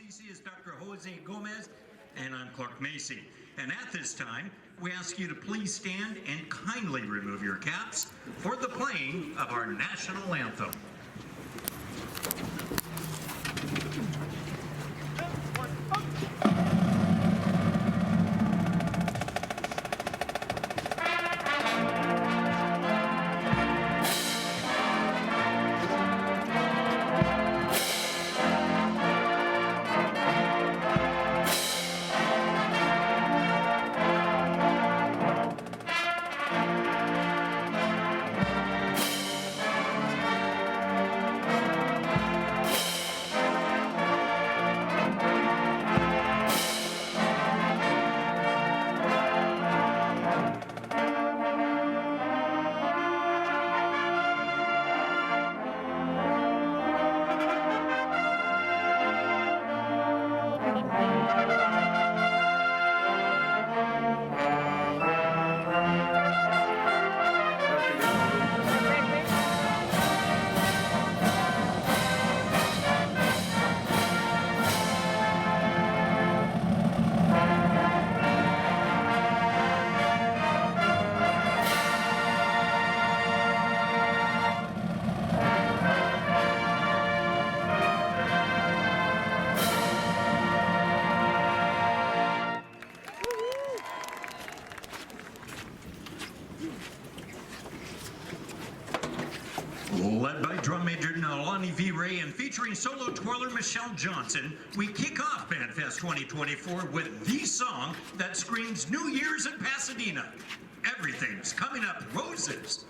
RCTC is Dr. Jose Gomez, and I'm Clark Macy. And at this time, we ask you to please stand and kindly remove your caps for the playing of our national anthem. Led by drum major Nalani V. Ray and featuring solo twirler Michelle Johnson, we kick off Bandfest 2024 with the song that screams New Year's in Pasadena. Everything's coming up roses.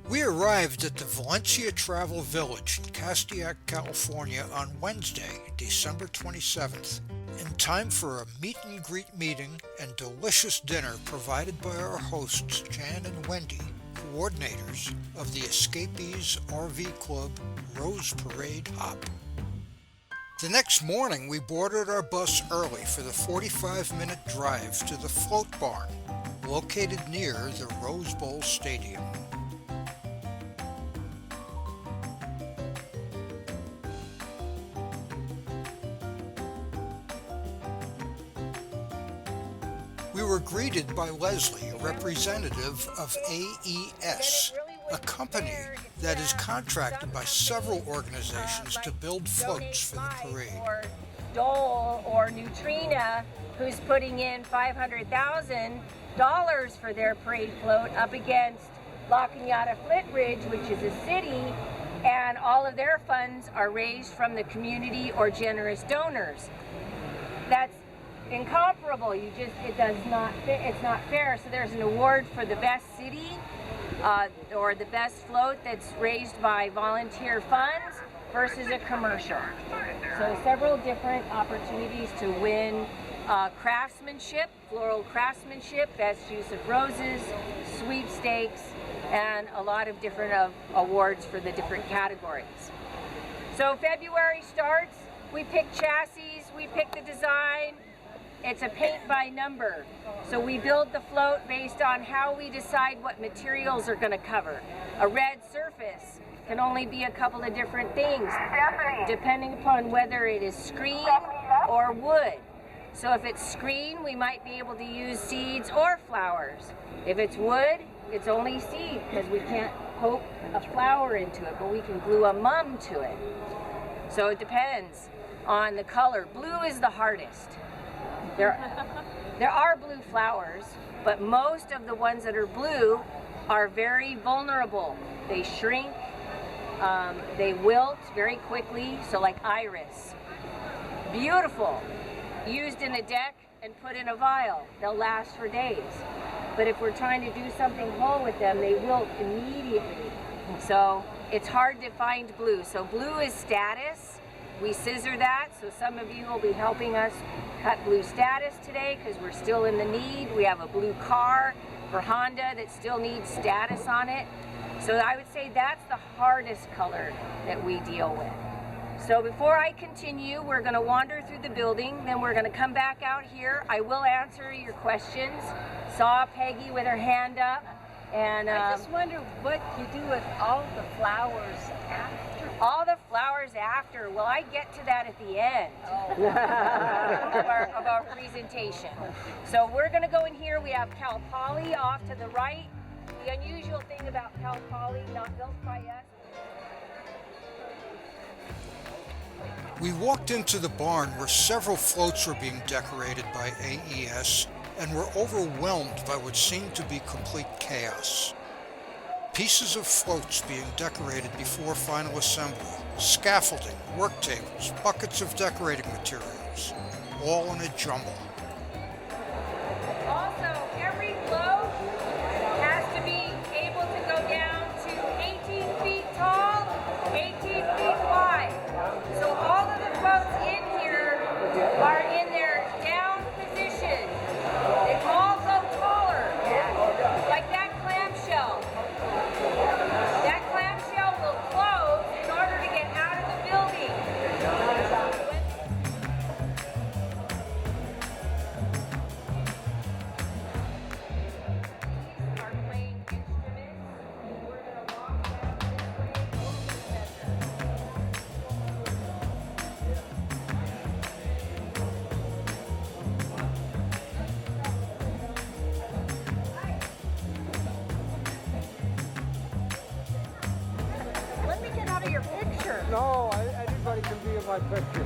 We arrived at the Valencia Travel Village in Castiac, California on Wednesday, December 27th, in time for a meet and greet meeting and delicious dinner provided by our hosts Jan and Wendy, coordinators of the Escapees RV Club Rose Parade Hop. The next morning we boarded our bus early for the 45-minute drive to the Float Barn, located near the Rose Bowl Stadium. We were greeted by Leslie, a representative of AES, a company that is contracted by several organizations to build floats for the parade. Dole or Neutrina, who's putting in $500,000 for their parade float, up against La Cañada Flintridge, which is a city, and all of their funds are raised from the community or generous donors. That's incomparable. It does not fit. It's not fair. So there's an award for the best city or the best float that's raised by volunteer funds versus a commercial. So several different opportunities to win craftsmanship, floral craftsmanship, best use of roses, sweepstakes, and a lot of different awards for the different categories. So February starts, we pick chassis, we pick the design. It's a paint by number. So we build the float based on how we decide what materials are going to cover. A red surface can only be a couple of different things, depending upon whether it is screen or wood. So if it's screen, we might be able to use seeds or flowers. If it's wood, it's only seed, because we can't poke a flower into it, but we can glue a mum to it. So it depends on the color. Blue is the hardest. There are blue flowers, but most of the ones that are blue are very vulnerable. They shrink, they wilt very quickly, so like iris. Beautiful. Used in a deck and put in a vial. They'll last for days. But if we're trying to do something whole with them, they wilt immediately. So it's hard to find blue. So blue is status. We scissor that, so some of you will be helping us cut blue status today because we're still in the need. We have a blue car for Honda that still needs status on it. So I would say that's the hardest color that we deal with. So before I continue, we're going to wander through the building, then we're going to come back out here. I will answer your questions. Saw Peggy with her hand up. And I just wonder what you do with all the flowers after. All the flowers after. Well, I get to that at the end of our presentation. So we're going to go in here. We have Cal Poly off to the right. The unusual thing about Cal Poly, not built by us. We walked into the barn where several floats were being decorated by AES and were overwhelmed by what seemed to be complete chaos. Pieces of floats being decorated before final assembly, scaffolding, work tables, buckets of decorating materials, all in a jumble. Also, every float has to be able to go down to 18 feet tall, 18 feet wide. So all of the floats in here are in their down position. They all go taller, like that clamshell. That clamshell will close in order to get out of the building. These are playing instruments. We're going to walk down this way and we'll Let me get out of your picture. No, anybody can be in my picture.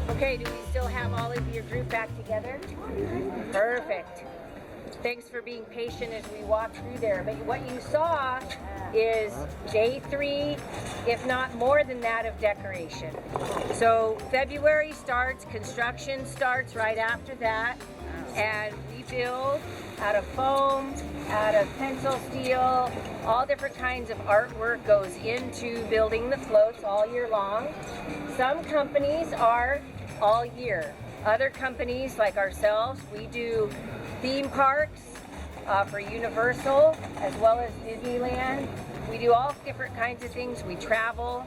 Okay, do we still have all of your group back together? Perfect. Thanks for being patient as we walk through there. But what you saw is day 3, if not more than that, of decoration. So February starts, construction starts right after that, and we build out of foam, out of pencil steel, all different kinds of artwork goes into building the floats all year long. Some companies are all year. Other companies like ourselves, we do theme parks for Universal as well as Disneyland. We do all different kinds of things. We travel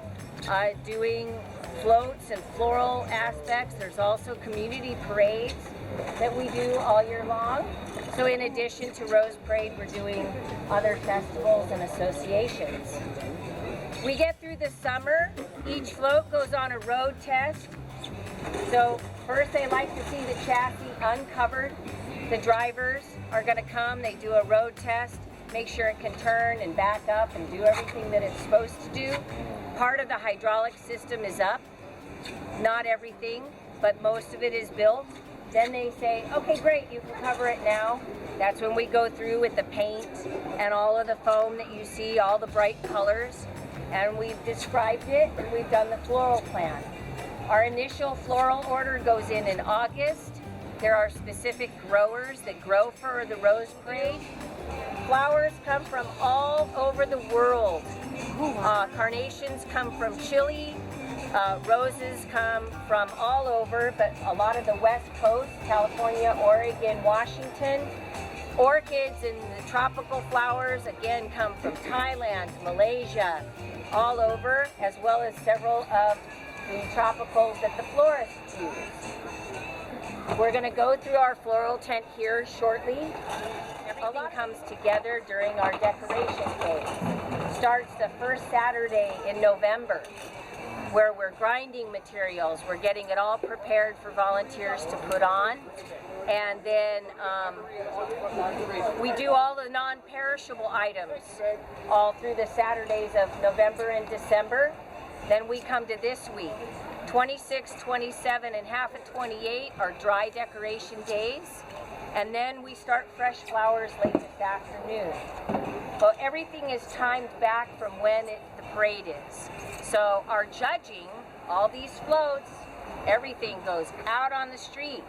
doing floats and floral aspects. There's also community parades that we do all year long. So in addition to Rose Parade, we're doing other festivals and associations. We get through the summer. Each float goes on a road test. So first they like to see the chassis uncovered. The drivers are going to come, they do a road test, make sure it can turn and back up and do everything that it's supposed to do. Part of the hydraulic system is up. Not everything, but most of it is built. Then they say, okay, great, you can cover it now. That's when we go through with the paint and all of the foam that you see, all the bright colors. And we've described it and we've done the floral plan. Our initial floral order goes in August. There are specific growers that grow for the Rose Parade. Flowers come from all over the world. Carnations come from Chile. Roses come from all over, but a lot of the West Coast, California, Oregon, Washington. Orchids and the tropical flowers, again, come from Thailand, Malaysia, all over, as well as several of the tropicals that the florists use. We're going to go through our floral tent here shortly. Everything comes together during our decoration phase. Starts the first Saturday in November, where we're grinding materials. We're getting it all prepared for volunteers to put on. And then we do all the non-perishable items all through the Saturdays of November and December. Then we come to this week. 26, 27, and half of 28 are dry decoration days. And then we start fresh flowers late this afternoon. So everything is timed back from when the parade is. So our judging, all these floats, everything goes out on the street.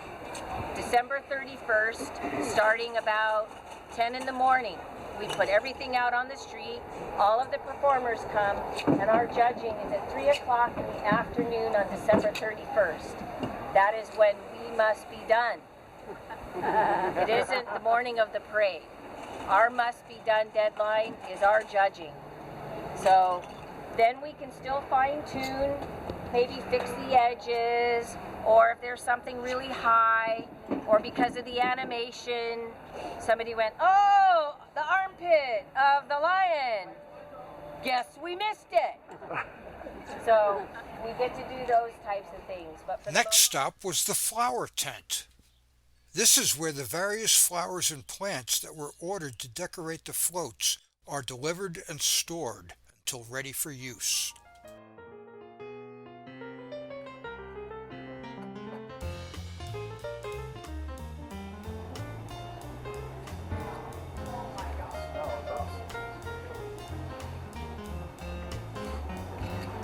December 31st, starting about 10 in the morning. We put everything out on the street. All of the performers come, and our judging is at 3 o'clock in the afternoon on December 31st. That is when we must be done. It isn't the morning of the parade. Our must be done deadline is our judging. So then we can still fine tune, maybe fix the edges, or if there's something really high, or because of the animation, somebody went, oh, the armpit of the lion. Guess we missed it. So we get to do those types of things. But for Next stop was the flower tent. This is where the various flowers and plants that were ordered to decorate the floats are delivered and stored until ready for use.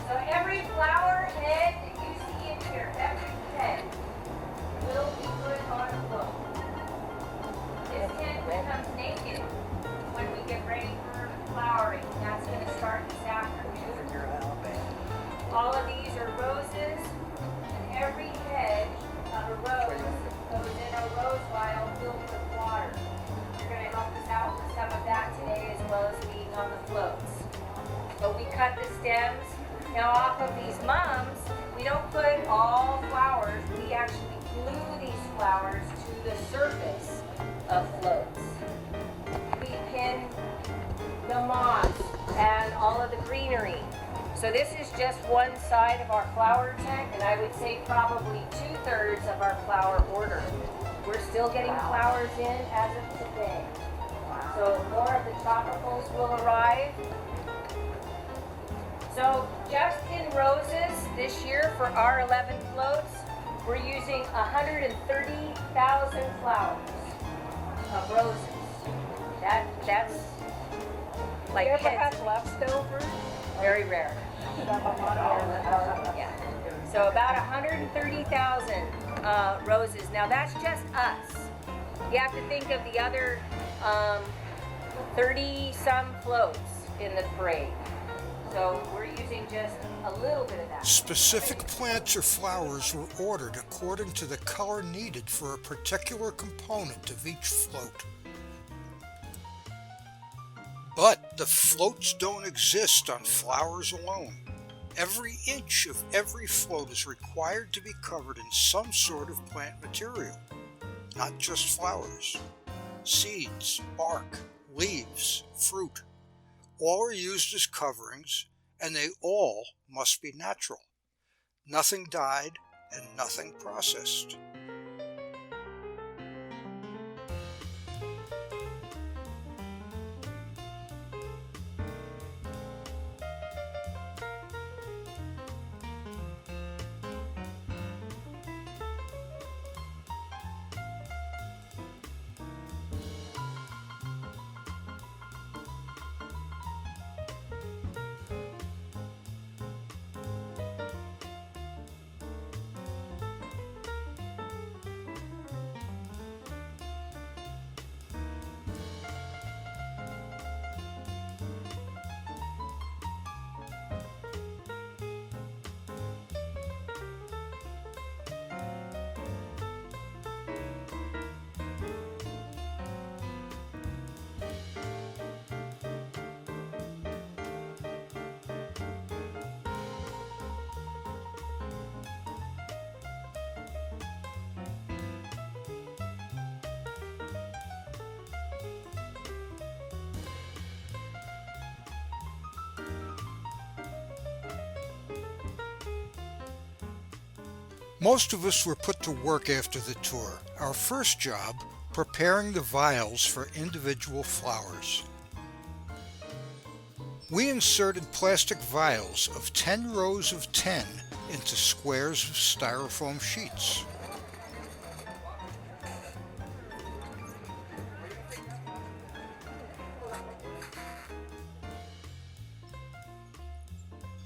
So every flower head that you see in here, every head, will be put on a float. This tent becomes naked when we get ready for flowering. That's going to start this afternoon. All of these are roses, and every head of a rose goes in a rose vial filled with water. You're going to help us out with some of that today as well as being on the floats. But we cut the stems. Now off of these mums, we don't put all flowers. We actually glue these flowers to the surface of floats. We pin the moss and all of the greenery. So this is just one side of our flower tent, and I would say probably 2/3 of our flower order. We're still getting flowers in as of today. So more of the tropicals will arrive. So just in roses this year for our 11 floats, we're using 130,000 flowers of roses. That's like You ever heads. have leftovers? Very rare. Yeah. So about 130,000 roses. Now that's just us. You have to think of the other 30-some floats in the parade. So we're using just a little bit of that. Specific plants or flowers were ordered according to the color needed for a particular component of each float. But the floats don't exist on flowers alone. Every inch of every float is required to be covered in some sort of plant material, not just flowers. Seeds, bark, leaves, fruit, all are used as coverings, and they all must be natural. Nothing dyed and nothing processed. Most of us were put to work after the tour. Our first job, preparing the vials for individual flowers. We inserted plastic vials of 10 rows of 10 into squares of styrofoam sheets.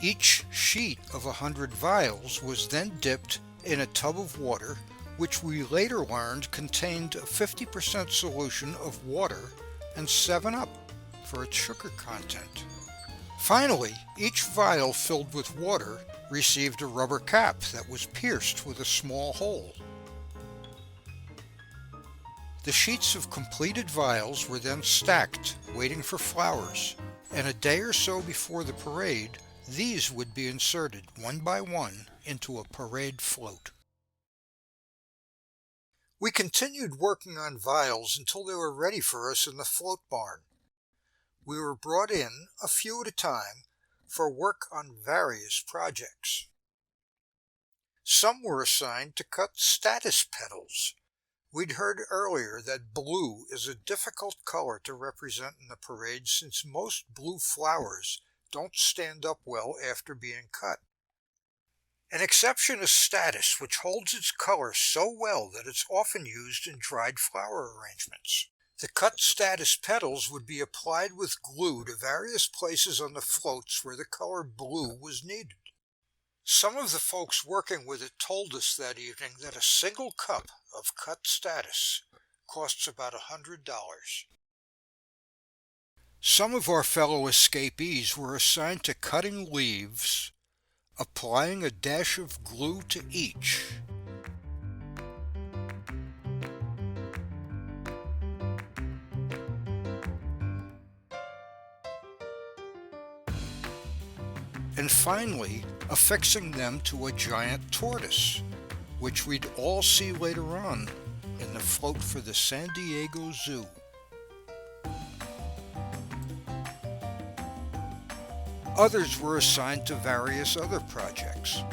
Each sheet of 100 vials was then dipped in a tub of water, which we later learned contained a 50% solution of water and 7-Up for its sugar content. Finally, each vial filled with water received a rubber cap that was pierced with a small hole. The sheets of completed vials were then stacked, waiting for flowers, and a day or so before the parade, these would be inserted one by one into a parade float. We continued working on vials until they were ready for us in the float barn. We were brought in, a few at a time, for work on various projects. Some were assigned to cut status petals. We'd heard earlier that blue is a difficult color to represent in the parade since most blue flowers don't stand up well after being cut. An exception is status, which holds its color so well that it's often used in dried flower arrangements. The cut status petals would be applied with glue to various places on the floats where the color blue was needed. Some of the folks working with it told us that evening that a single cup of cut status costs about $100. Some of our fellow escapees were assigned to cutting leaves, applying a dash of glue to each. And finally, affixing them to a giant tortoise, which we'd all see later on in the float for the San Diego Zoo. Others were assigned to various other projects.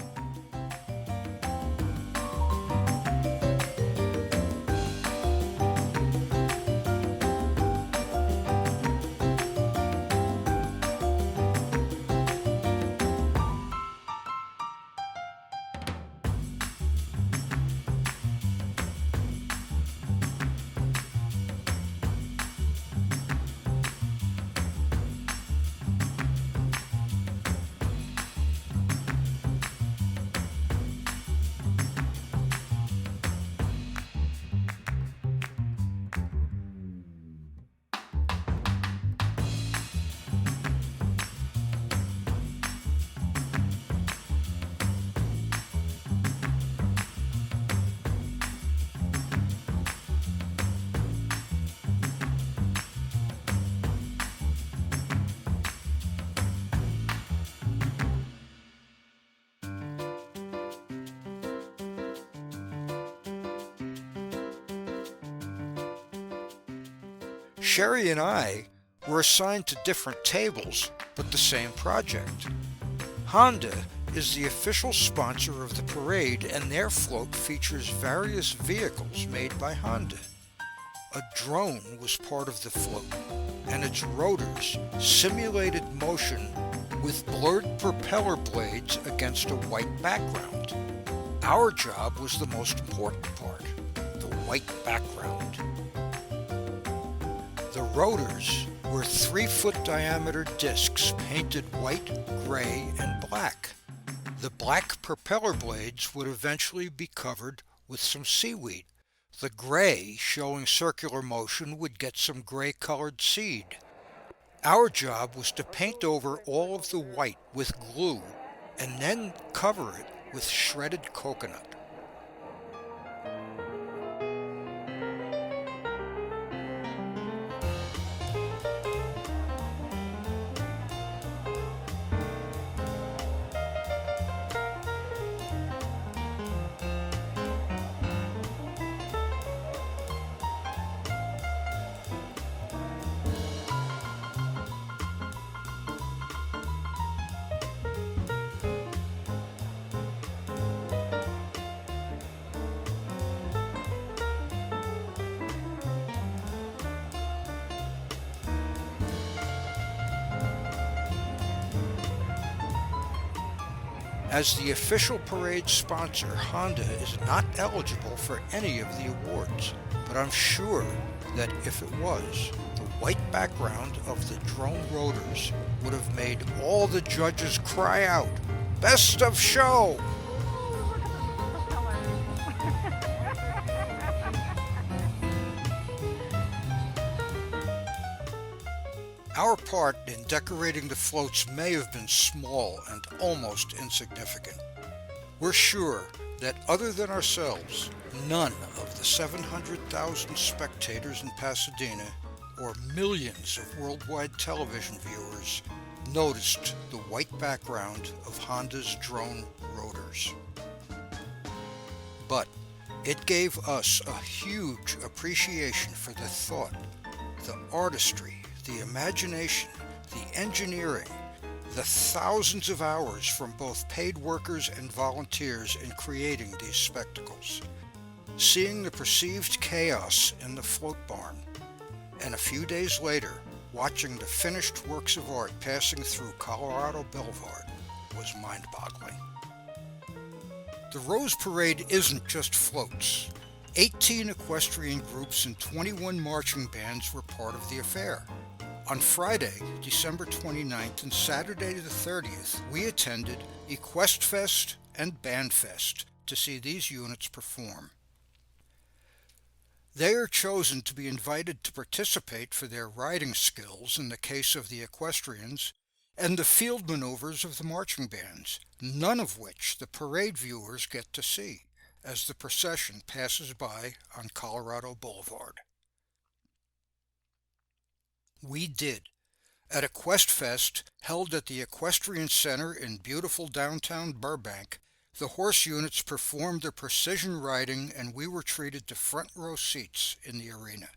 Sherry and I were assigned to different tables, but the same project. Honda is the official sponsor of the parade, and their float features various vehicles made by Honda. A drone was part of the float, and its rotors simulated motion with blurred propeller blades against a white background. Our job was the most important part, the white background. The rotors were 3-foot diameter discs painted white, gray, and black. The black propeller blades would eventually be covered with some seaweed. The gray, showing circular motion, would get some gray-colored seed. Our job was to paint over all of the white with glue and then cover it with shredded coconut. As the official parade sponsor, Honda is not eligible for any of the awards, but I'm sure that if it was, the white background of the drone rotors would have made all the judges cry out, "Best of show!" Our part in decorating the floats may have been small and almost insignificant. We're sure that other than ourselves, none of the 700,000 spectators in Pasadena or millions of worldwide television viewers noticed the white background of Honda's drone rotors. But it gave us a huge appreciation for the thought, the artistry, the imagination, the engineering, the thousands of hours from both paid workers and volunteers in creating these spectacles. Seeing the perceived chaos in the float barn, and a few days later, watching the finished works of art passing through Colorado Boulevard was mind-boggling. The Rose Parade isn't just floats. 18 equestrian groups and 21 marching bands were part of the affair. On Friday, December 29th and Saturday the 30th, we attended Equestfest and Bandfest to see these units perform. They are chosen to be invited to participate for their riding skills in the case of the equestrians and the field maneuvers of the marching bands, none of which the parade viewers get to see as the procession passes by on Colorado Boulevard. We did. At Equestfest, held at the Equestrian Center in beautiful downtown Burbank, the horse units performed their precision riding and we were treated to front row seats in the arena.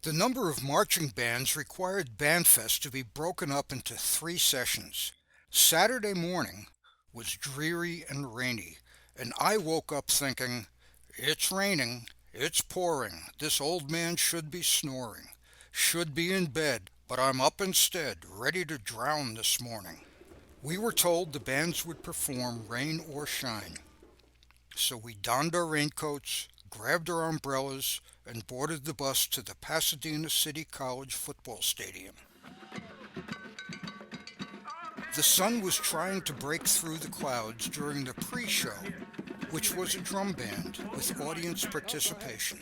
The number of marching bands required Bandfest to be broken up into 3 sessions. Saturday morning was dreary and rainy, and I woke up thinking, "It's raining. It's pouring. This old man should be snoring. Should be in bed, but I'm up instead, ready to drown this morning." We were told the bands would perform rain or shine. So we donned our raincoats, grabbed our umbrellas, and boarded the bus to the Pasadena City College football stadium. The sun was trying to break through the clouds during the pre-show, which was a drum band with audience participation,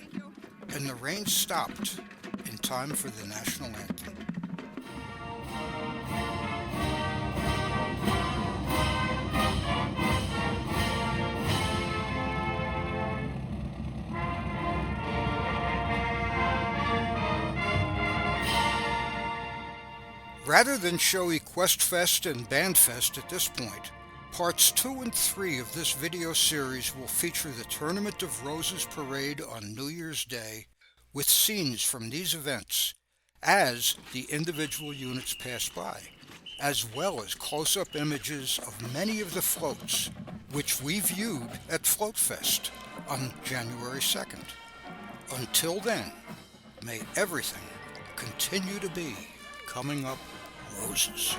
and the rain stopped in time for the national anthem. Rather than show Equestfest and Bandfest at this point, parts 2 and 3 of this video series will feature the Tournament of Roses parade on New Year's Day, with scenes from these events as the individual units pass by, as well as close-up images of many of the floats, which we viewed at Floatfest on January 2nd. Until then, may everything continue to be coming up roses.